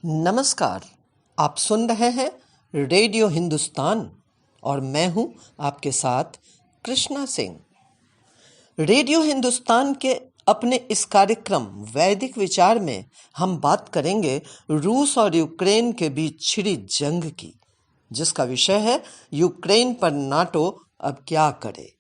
नमस्कार। आप सुन रहे हैं रेडियो हिंदुस्तान और मैं हूं आपके साथ कृष्णा सिंह। रेडियो हिंदुस्तान के अपने इस कार्यक्रम वैदिक विचार में हम बात करेंगे रूस और यूक्रेन के बीच छिड़ी जंग की, जिसका विषय है यूक्रेन पर नाटो अब क्या करे।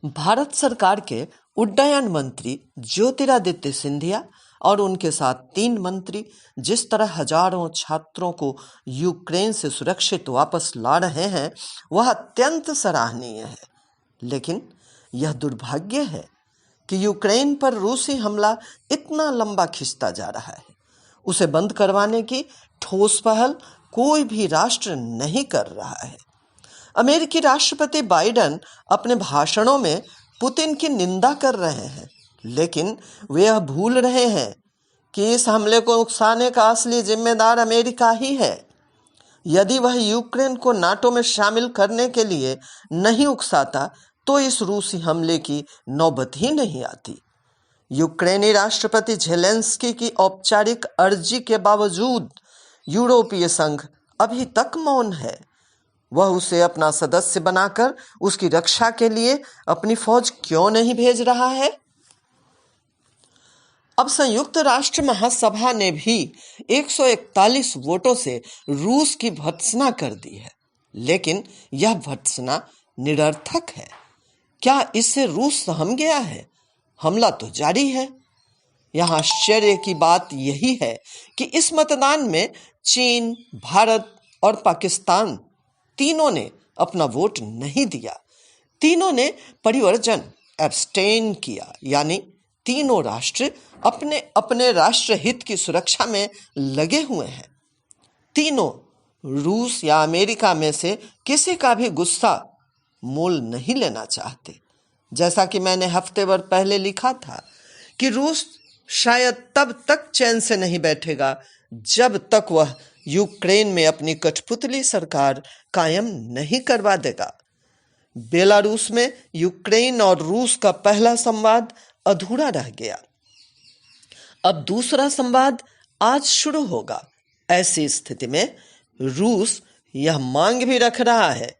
भारत सरकार के उड्डयन मंत्री ज्योतिरादित्य सिंधिया और उनके साथ 3 मंत्री जिस तरह हजारों छात्रों को यूक्रेन से सुरक्षित वापस ला रहे हैं, वह अत्यंत सराहनीय है। लेकिन यह दुर्भाग्य है कि यूक्रेन पर रूसी हमला इतना लंबा खिंचता जा रहा है। उसे बंद करवाने की ठोस पहल कोई भी राष्ट्र नहीं कर रहा है। अमेरिकी राष्ट्रपति बाइडेन अपने भाषणों में पुतिन की निंदा कर रहे हैं, लेकिन वे यह भूल रहे हैं कि इस हमले को उकसाने का असली जिम्मेदार अमेरिका ही है। यदि वह यूक्रेन को नाटो में शामिल करने के लिए नहीं उकसाता तो इस रूसी हमले की नौबत ही नहीं आती। यूक्रेनी राष्ट्रपति ज़ेलेंस्की की औपचारिक अर्जी के बावजूद यूरोपीय संघ अभी तक मौन है। वह उसे अपना सदस्य बनाकर उसकी रक्षा के लिए अपनी फौज क्यों नहीं भेज रहा है? अब संयुक्त राष्ट्र महासभा ने भी 141 वोटों से रूस की भर्त्सना कर दी है, लेकिन यह भर्त्सना निरर्थक है। क्या इससे रूस सहम गया है? हमला तो जारी है। यहाँ आश्चर्य की बात यही है कि इस मतदान में चीन, भारत और पाकिस्तान तीनों ने अपना वोट नहीं दिया। तीनों ने परिवर्जन एब्स्टेन किया, यानी तीनों राष्ट्र अपने अपने राष्ट्र हित की सुरक्षा में लगे हुए हैं। तीनों रूस या अमेरिका में से किसी का भी गुस्सा मोल नहीं लेना चाहते। जैसा कि मैंने हफ्ते भर पहले लिखा था कि रूस शायद तब तक चैन से नहीं बैठेगा जब तक वह यूक्रेन में अपनी कठपुतली सरकार कायम नहीं करवा देगा। बेलारूस में यूक्रेन और रूस का पहला संवाद अधूरा रह गया। अब दूसरा संवाद आज शुरू होगा। ऐसी स्थिति में रूस यह मांग भी रख रहा है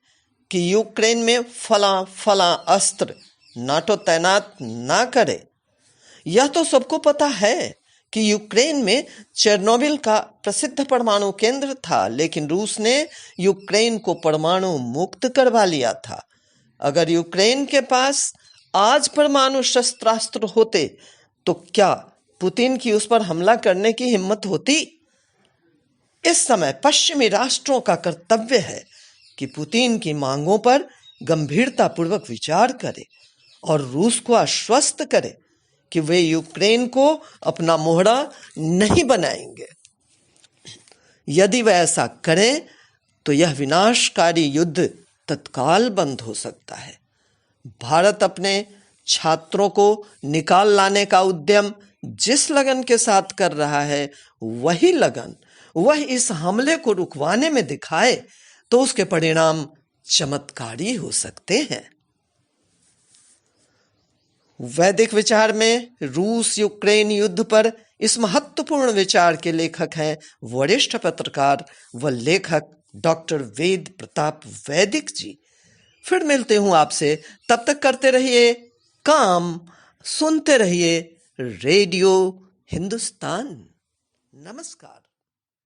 कि यूक्रेन में फला अस्त्र नाटो तैनात ना करे। यह तो सबको पता है कि यूक्रेन में चेरनोबिल का प्रसिद्ध परमाणु केंद्र था, लेकिन रूस ने यूक्रेन को परमाणु मुक्त करवा लिया था। अगर यूक्रेन के पास आज परमाणु शस्त्रास्त्र होते तो क्या पुतिन की उस पर हमला करने की हिम्मत होती? इस समय पश्चिमी राष्ट्रों का कर्तव्य है कि पुतिन की मांगों पर गंभीरतापूर्वक विचार करे और रूस को आश्वस्त करे कि वे यूक्रेन को अपना मोहरा नहीं बनाएंगे। यदि वे ऐसा करें तो यह विनाशकारी युद्ध तत्काल बंद हो सकता है। भारत अपने छात्रों को निकाल लाने का उद्यम जिस लगन के साथ कर रहा है, वही लगन वह इस हमले को रुकवाने में दिखाए तो उसके परिणाम चमत्कारी हो सकते हैं। वैदिक विचार में रूस यूक्रेन युद्ध पर इस महत्वपूर्ण विचार के लेखक हैं वरिष्ठ पत्रकार व लेखक डॉक्टर वेद प्रताप वैदिक जी। फिर मिलते हूं आपसे, तब तक करते रहिए काम, सुनते रहिए रेडियो हिंदुस्तान। नमस्कार।